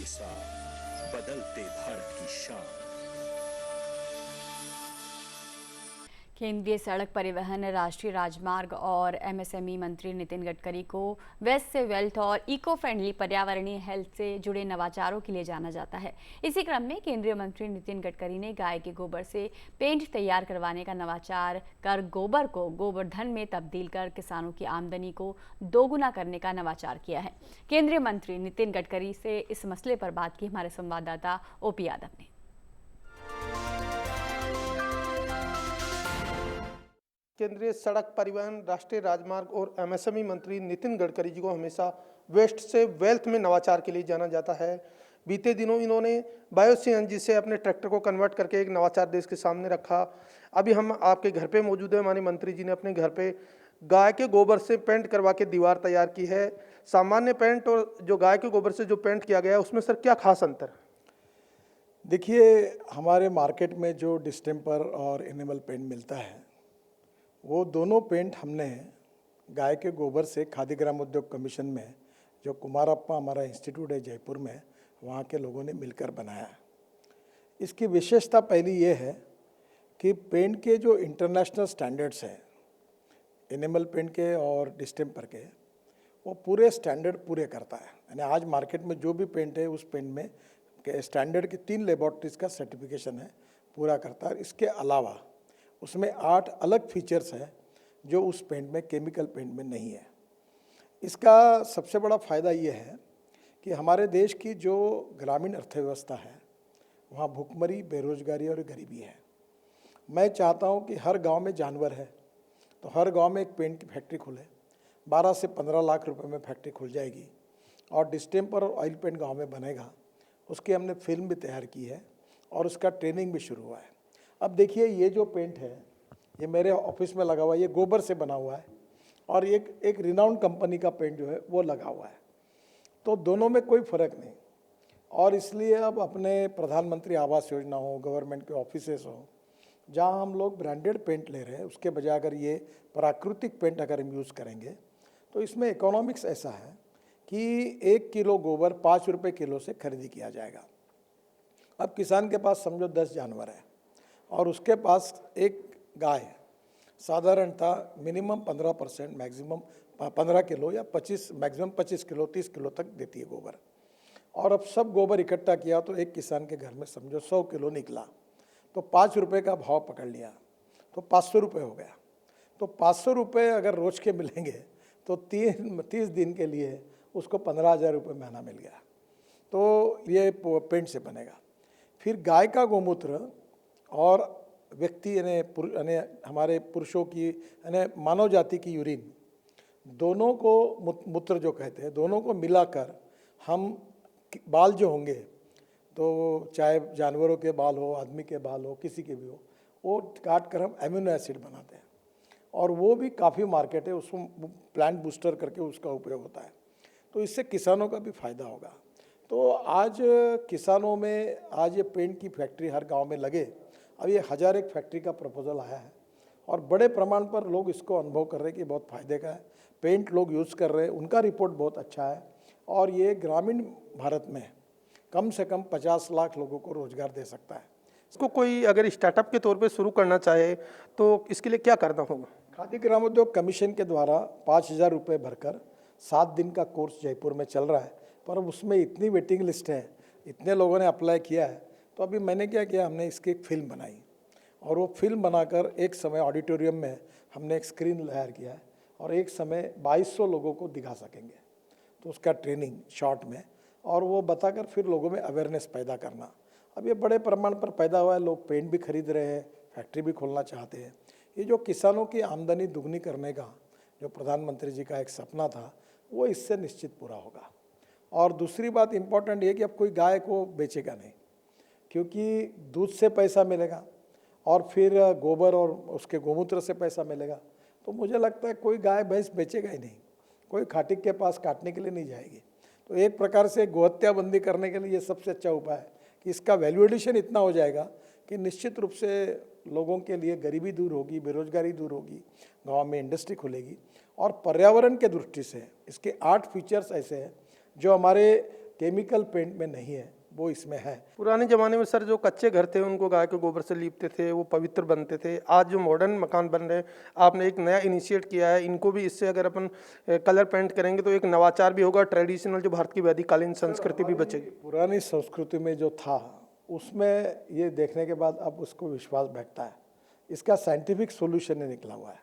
के साथ बदलते भारत की शान। केंद्रीय सड़क परिवहन, राष्ट्रीय राजमार्ग और एमएसएमई मंत्री नितिन गडकरी को वेस्ट से वेल्थ और इको फ्रेंडली पर्यावरणीय हेल्थ से जुड़े नवाचारों के लिए जाना जाता है। इसी क्रम में केंद्रीय मंत्री नितिन गडकरी ने गाय के गोबर से पेंट तैयार करवाने का नवाचार कर गोबर को गोवर्धन में तब्दील कर किसानों की आमदनी को दोगुना करने का नवाचार किया है। केंद्रीय मंत्री नितिन गडकरी से इस मसले पर बात की हमारे संवाददाता ओपी यादव ने। केंद्रीय सड़क परिवहन, राष्ट्रीय राजमार्ग और एमएसएमई मंत्री नितिन गडकरी जी को हमेशा वेस्ट से वेल्थ में नवाचार के लिए जाना जाता है। बीते दिनों इन्होंने बायो सीएनजी से अपने ट्रैक्टर को कन्वर्ट करके एक नवाचार देश के सामने रखा। अभी हम आपके घर पे मौजूद है। माननीय मंत्री जी ने अपने घर पे गाय के गोबर से पेंट करवा के दीवार तैयार की है। सामान्य पेंट और जो गाय के गोबर से जो पेंट किया गया है उसमें सर क्या खास अंतर? देखिए, हमारे मार्केट में जो डिस्टेम्पर और एनिमल पेंट मिलता है वो दोनों पेंट हमने गाय के गोबर से खादी ग्राम उद्योग कमीशन में, जो कुमारप्पा हमारा इंस्टीट्यूट है जयपुर में, वहाँ के लोगों ने मिलकर बनाया। इसकी विशेषता पहली ये है कि पेंट के जो इंटरनेशनल स्टैंडर्ड्स हैं एनिमल पेंट के और डिस्टेम्पर के, वो पूरे स्टैंडर्ड पूरे करता है। यानी आज मार्केट में जो भी पेंट है उस पेंट में के स्टैंडर्ड की 3 लेबॉर्ट्रीज़ का सर्टिफिकेशन है, पूरा करता है। इसके अलावा उसमें 8 अलग फीचर्स हैं जो उस पेंट में, केमिकल पेंट में नहीं है। इसका सबसे बड़ा फ़ायदा ये है कि हमारे देश की जो ग्रामीण अर्थव्यवस्था है वहाँ भुखमरी, बेरोजगारी और गरीबी है। मैं चाहता हूँ कि हर गांव में जानवर है तो हर गांव में एक पेंट की फैक्ट्री खुले। 12 से 15 लाख रुपए में फैक्ट्री खुल जाएगी और डिस्टेम्पर और ऑयल पेंट गाँव में बनेगा। उसकी हमने फिल्म भी तैयार की है और उसका ट्रेनिंग भी शुरू हुआ है। अब देखिए, ये जो पेंट है ये मेरे ऑफिस में लगा हुआ है, ये गोबर से बना हुआ है और एक रिनाउंड कंपनी का पेंट जो है वो लगा हुआ है। तो दोनों में कोई फ़र्क नहीं। और इसलिए अब अपने प्रधानमंत्री आवास योजना हो, गवर्नमेंट के ऑफिसेस हो, जहाँ हम लोग ब्रांडेड पेंट ले रहे हैं उसके बजाय अगर ये प्राकृतिक पेंट अगर हम यूज़ करेंगे तो इसमें इकोनॉमिक्स ऐसा है कि 1 किलो गोबर 5 रुपये किलो से खरीदी किया जाएगा। अब किसान के पास समझो 10 जानवर है और उसके पास एक गाय है। साधारणतः मिनिमम 15%, मैक्सिमम 15 किलो या 25, मैक्सिमम 25 किलो 30 किलो तक देती है गोबर। और अब सब गोबर इकट्ठा किया तो एक किसान के घर में समझो 100 किलो निकला तो 5 रुपये का भाव पकड़ लिया तो 500 रुपये हो गया। तो 500 रुपये अगर रोज के मिलेंगे तो 30 दिन के लिए उसको 15,000 रुपये महीना मिल गया। तो ये पेंट से बनेगा। फिर गाय का गोमूत्र और व्यक्ति यानी हमारे पुरुषों की यानी मानव जाति की यूरिन, दोनों को मूत्र जो कहते हैं, दोनों को मिलाकर हम बाल जो होंगे, तो चाहे जानवरों के बाल हो, आदमी के बाल हो, किसी के भी हो, वो काट कर हम एमिनो एसिड बनाते हैं और वो भी काफ़ी मार्केट है, उसको प्लांट बूस्टर करके उसका उपयोग होता है। तो इससे किसानों का भी फायदा होगा। तो आज किसानों में आज ये पेंट की फैक्ट्री हर गांव में लगे। अब ये 1001 फैक्ट्री का प्रपोजल आया है और बड़े प्रमाण पर लोग इसको अनुभव कर रहे हैं कि बहुत फ़ायदे का है। पेंट लोग यूज़ कर रहे हैं, उनका रिपोर्ट बहुत अच्छा है और ये ग्रामीण भारत में कम से कम 50 लाख लोगों को रोजगार दे सकता है। इसको कोई अगर स्टार्टअप के तौर पे शुरू करना चाहे तो इसके लिए क्या करना होगा? खादी ग्रामोद्योग कमीशन के द्वारा 5,000 रुपये भरकर 7 दिन का कोर्स जयपुर में चल रहा है, पर उसमें इतनी वेटिंग लिस्ट है, इतने लोगों ने अप्लाई किया है। तो अभी मैंने क्या किया, हमने इसकी एक फिल्म बनाई और वो फिल्म बनाकर एक समय ऑडिटोरियम में हमने एक स्क्रीन तैयार किया है और एक समय 2200 लोगों को दिखा सकेंगे। तो उसका ट्रेनिंग शॉर्ट में, और वो बताकर फिर लोगों में अवेयरनेस पैदा करना। अब ये बड़े प्रमाण पर पैदा हुआ है, लोग पेंट भी खरीद रहे हैं, फैक्ट्री भी खोलना चाहते हैं। ये जो किसानों की आमदनी दुगनी करने का जो प्रधानमंत्री जी का एक सपना था वो इससे निश्चित पूरा होगा। और दूसरी बात इम्पॉर्टेंट ये कि अब कोई गाय को बेचेगा नहीं, क्योंकि दूध से पैसा मिलेगा और फिर गोबर और उसके गोमूत्र से पैसा मिलेगा। तो मुझे लगता है कोई गाय भैंस बेचेगा ही नहीं, कोई खाटिक के पास काटने के लिए नहीं जाएगी। तो एक प्रकार से गोहत्या बंदी करने के लिए ये सबसे अच्छा उपाय है कि इसका वैल्यू एडिशन इतना हो जाएगा कि निश्चित रूप से लोगों के लिए गरीबी दूर होगी, बेरोजगारी दूर होगी, गांव में इंडस्ट्री खुलेगी। और पर्यावरण के दृष्टि से इसके 8 फीचर्स ऐसे हैं जो हमारे केमिकल पेंट में नहीं है वो इसमें है। पुराने ज़माने में सर जो कच्चे घर थे उनको गाय के गोबर से लीपते थे, वो पवित्र बनते थे। आज जो मॉडर्न मकान बन रहे हैं, आपने एक नया इनिशिएट किया है, इनको भी इससे अगर अपन कलर पेंट करेंगे तो एक नवाचार भी होगा, ट्रेडिशनल जो भारत की वैदिककालीन संस्कृति भी बचेगी। पुरानी संस्कृति में जो था उसमें ये देखने के बाद अब उसको विश्वास बैठता है। इसका साइंटिफिक सोल्यूशन ये निकला हुआ है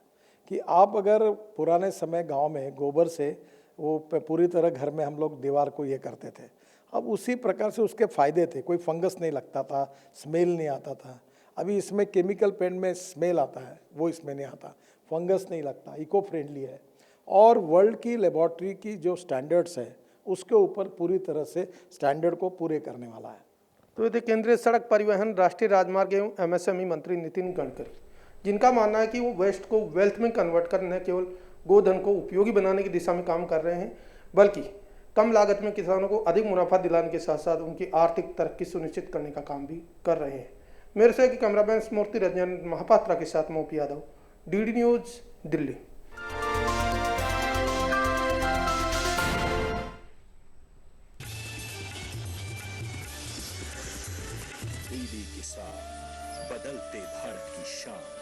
कि आप अगर पुराने समय गांव में गोबर से वो पूरी तरह घर में हम लोग दीवार को ये करते थे, अब उसी प्रकार से उसके फ़ायदे थे। कोई फंगस नहीं लगता था, स्मेल नहीं आता था। अभी इसमें केमिकल पेंट में स्मेल आता है, वो इसमें नहीं आता। फंगस नहीं लगता, इको फ्रेंडली है और वर्ल्ड की लेबॉर्ट्री की जो स्टैंडर्ड्स है उसके ऊपर पूरी तरह से स्टैंडर्ड को पूरे करने वाला है। तो ये थे केंद्रीय सड़क परिवहन, राष्ट्रीय राजमार्ग एवं एमएसएमई मंत्री नितिन गडकरी, जिनका मानना है कि वो वेस्ट को वेल्थ में कन्वर्ट कर न केवल गोधन को उपयोगी बनाने की दिशा में काम कर रहे हैं, बल्कि कम लागत में किसानों को अधिक मुनाफा दिलाने के साथ साथ उनकी आर्थिक तरक्की सुनिश्चित करने का काम भी कर रहे हैं। मेरे से कैमरामैन स्मृति रंजन महापात्रा के साथ मोपी Yadav, DD news, Delhi. DD Kisan, बदलते भारत की शान।